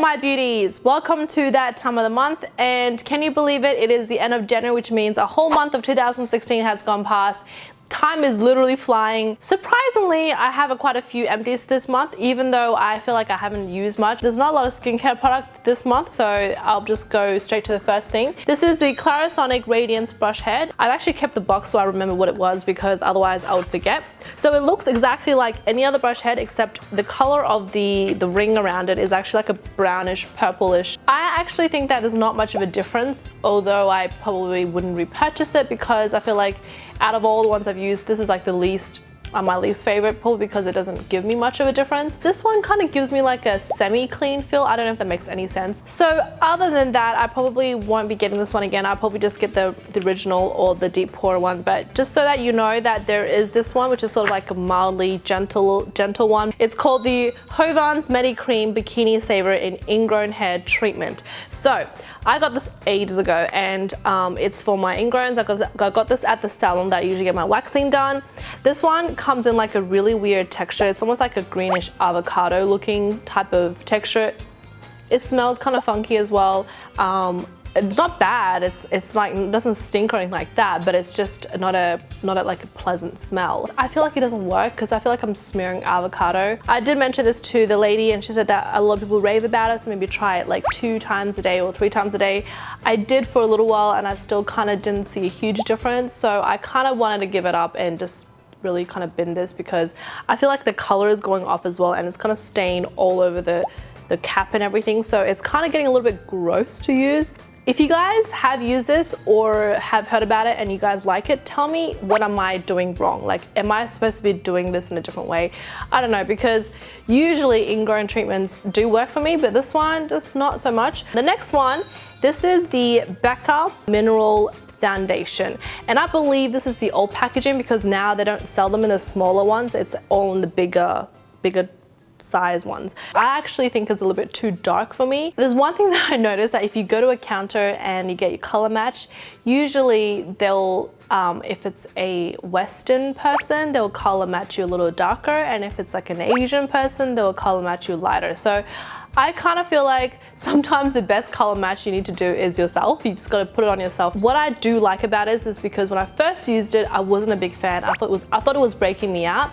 my beauties? Welcome to that time of the month, and can you believe it? It is the end of January, which means a whole month of 2016 has gone past. Time is literally flying. Surprisingly, I have quite a few empties this month, even though I feel like I haven't used much. There's not a lot of skincare product this month, so I'll just go straight to the first thing. This is the Clarisonic Radiance brush head. I've actually kept the box so I remember what it was, because otherwise I would forget. So it looks exactly like any other brush head, except the color of the ring around it is actually like a brownish, purplish. I actually think that there's not much of a difference, although I probably wouldn't repurchase it, because I feel like out of all the ones I've used, this is like the least, my least favorite, probably because it doesn't give me much of a difference. This one kind of gives me like a semi-clean feel. I don't know if that makes any sense. So other than that, I probably won't be getting this one again. I'll probably just get the original or the deep pore one, but just so that you know that there is this one, which is sort of like a mildly gentle one. It's called the Hovan's Medi Cream Bikini Saver in Ingrown Hair Treatment. So I got this ages ago, and it's for my ingrowns. I got this at the salon that I usually get my waxing done. This one comes in like a really weird texture. It's almost like a greenish avocado looking type of texture. It smells kind of funky as well. It's not bad. It's like, it doesn't stink or anything like that, but it's just not a like a pleasant smell. I feel like it doesn't work because I feel like I'm smearing avocado. I did mention this to the lady, and she said that a lot of people rave about it, so maybe try it like 2 times a day or 3 times a day. I did for a little while, and I still kind of didn't see a huge difference, so I kind of wanted to give it up and just really kind of bin this, because I feel like the color is going off as well, and it's kind of stained all over the cap and everything, so it's kind of getting a little bit gross to use. If you guys have used this or have heard about it and you guys like it, tell me, what am I doing wrong? Like, am I supposed to be doing this in a different way? I don't know, because usually ingrown treatments do work for me, but this one just not so much. The next one, this is the Becca Mineral Foundation, and I believe this is the old packaging, because now they don't sell them in the smaller ones. It's all in the bigger size ones. I actually think it's a little bit too dark for me. There's one thing that I noticed, that if you go to a counter and you get your color match, usually they'll if it's a Western person, they'll color match you a little darker, and if it's like an Asian person, they'll color match you lighter. So I kind of feel like sometimes the best color match you need to do is yourself. You just got to put it on yourself. What I do like about it is because when I first used it, I wasn't a big fan. I thought it was breaking me out,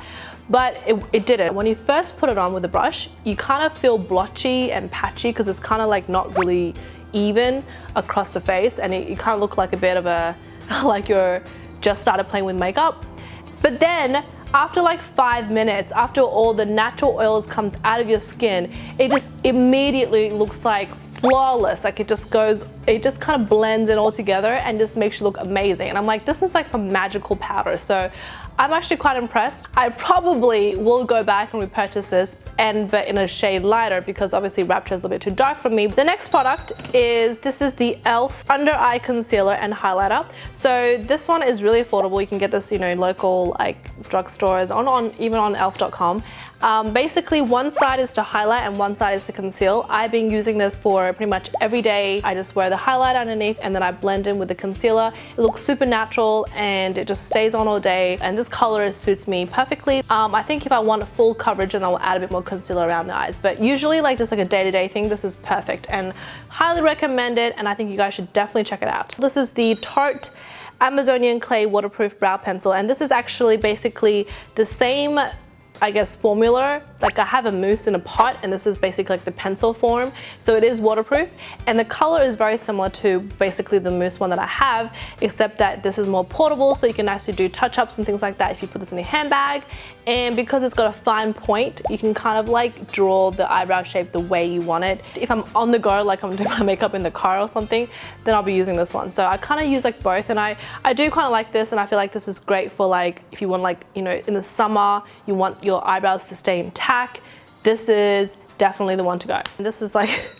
but it didn't. When you first put it on with the brush, you kind of feel blotchy and patchy, because it's kind of like not really even across the face, and you kind of look like a bit of a, like you're just started playing with makeup. But then after like 5 minutes, after all the natural oils comes out of your skin, it just immediately looks like flawless. Like it just kind of blends in all together and just makes you look amazing. And I'm like, this is like some magical powder. So I'm actually quite impressed. I probably will go back and repurchase this, but in a shade lighter, because obviously Rapture is a little bit too dark for me. The next product is, this is the e.l.f. Under Eye Concealer and Highlighter. So this one is really affordable. You can get this, local like drugstores, even on elf.com. Basically, one side is to highlight and one side is to conceal. I've been using this for pretty much every day. I just wear the highlighter underneath, and then I blend in with the concealer. It looks super natural, and it just stays on all day, and this color suits me perfectly. I think if I want full coverage, then I'll add a bit more concealer around the eyes, but usually just like a day-to-day thing, this is perfect, and highly recommend it, and I think you guys should definitely check it out. This is the Tarte Amazonian Clay Waterproof Brow Pencil, and this is actually basically the same, I guess, formula. Like, I have a mousse in a pot, and this is basically like the pencil form, so it is waterproof, and the color is very similar to basically the mousse one that I have, except that this is more portable, so you can actually do touch-ups and things like that if you put this in your handbag. And because it's got a fine point, you can kind of like draw the eyebrow shape the way you want it. If I'm on the go, like I'm doing my makeup in the car or something, then I'll be using this one. So I kind of use like both, and I do kind of like this, and I feel like this is great for like, if you want like, in the summer, you want your eyebrows to stay intact, this is definitely the one to go. This is like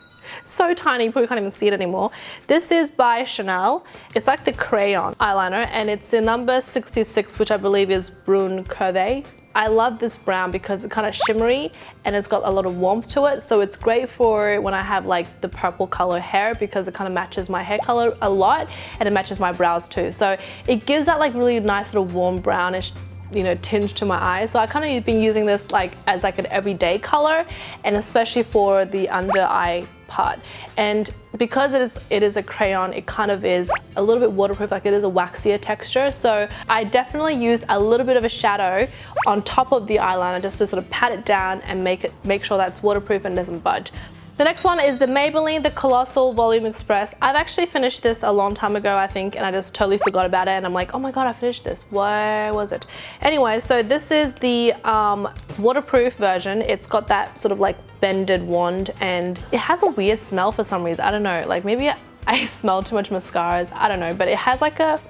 so tiny, you probably can't even see it anymore. This is by Chanel. It's like the Crayon eyeliner, and it's the number 66, which I believe is Brun Curve. I love this brown because it's kind of shimmery and it's got a lot of warmth to it, so it's great for when I have like the purple color hair, because it kind of matches my hair color a lot, and it matches my brows too. So it gives that like really nice little warm brownish tinge to my eyes. So I kind of been using this like as like an everyday color, and especially for the under eye apart. And because it is a crayon, it kind of is a little bit waterproof, like it is a waxier texture. So I definitely used a little bit of a shadow on top of the eyeliner just to sort of pat it down and make sure that's waterproof and doesn't budge. The next one is the Maybelline, the Colossal Volume Express. I've actually finished this a long time ago, I think, and I just totally forgot about it, and I'm like, oh my god, I finished this. Where was it? Anyway, so this is the waterproof version. It's got that sort of like bended wand, and it has a weird smell for some reason. I don't know, like maybe I smell too much mascaras, I don't know, but it has like a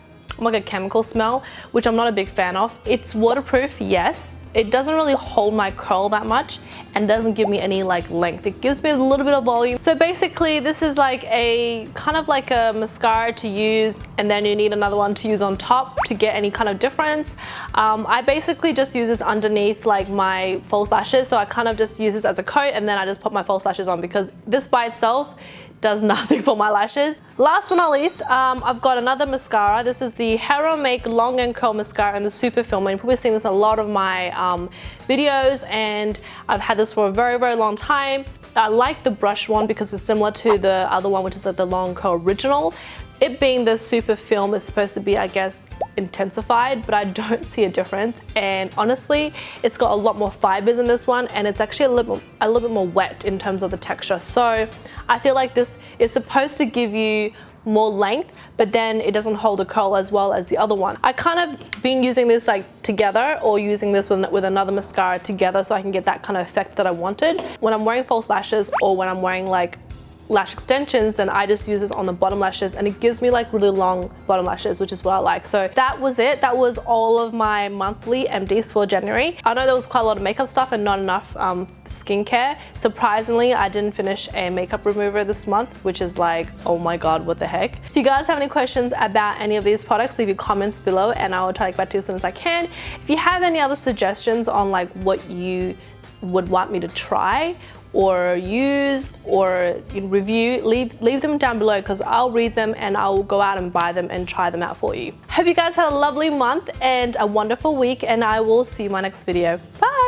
chemical smell, which I'm not a big fan of. It's waterproof, yes. It doesn't really hold my curl that much and doesn't give me any like length. It gives me a little bit of volume. So basically this is like a kind of like a mascara to use, and then you need another one to use on top to get any kind of difference. I basically just use this underneath like my false lashes, so I kind of just use this as a coat and then I just put my false lashes on, because this by itself does nothing for my lashes. Last but not least, I've got another mascara. This is the Heroine Make Long and Curl Mascara in the Super Film. You've probably seen this in a lot of my videos, and I've had this for a very, very long time. I like the brush one because it's similar to the other one, which is like the Long Curl Original. It being the Super Film is supposed to be, I guess, intensified, but I don't see a difference. And honestly, it's got a lot more fibers in this one, and it's actually a little bit more wet in terms of the texture. So I feel like this is supposed to give you more length, but then it doesn't hold the curl as well as the other one. I kind of been using this like together, or using this with another mascara together, so I can get that kind of effect that I wanted. When I'm wearing false lashes, or when I'm wearing like lash extensions, then I just use this on the bottom lashes, and it gives me like really long bottom lashes, which is what I like. So that was it. That was all of my monthly empties for January. I know there was quite a lot of makeup stuff and not enough skincare. Surprisingly, I didn't finish a makeup remover this month, which is like, oh my god, what the heck. If you guys have any questions about any of these products, leave your comments below and I will try to get back to you as soon as I can. If you have any other suggestions on like what you would want me to try or use or review, leave them down below, because I'll read them and I'll go out and buy them and try them out for you. Hope you guys had a lovely month and a wonderful week, and I will see you in my next video. Bye!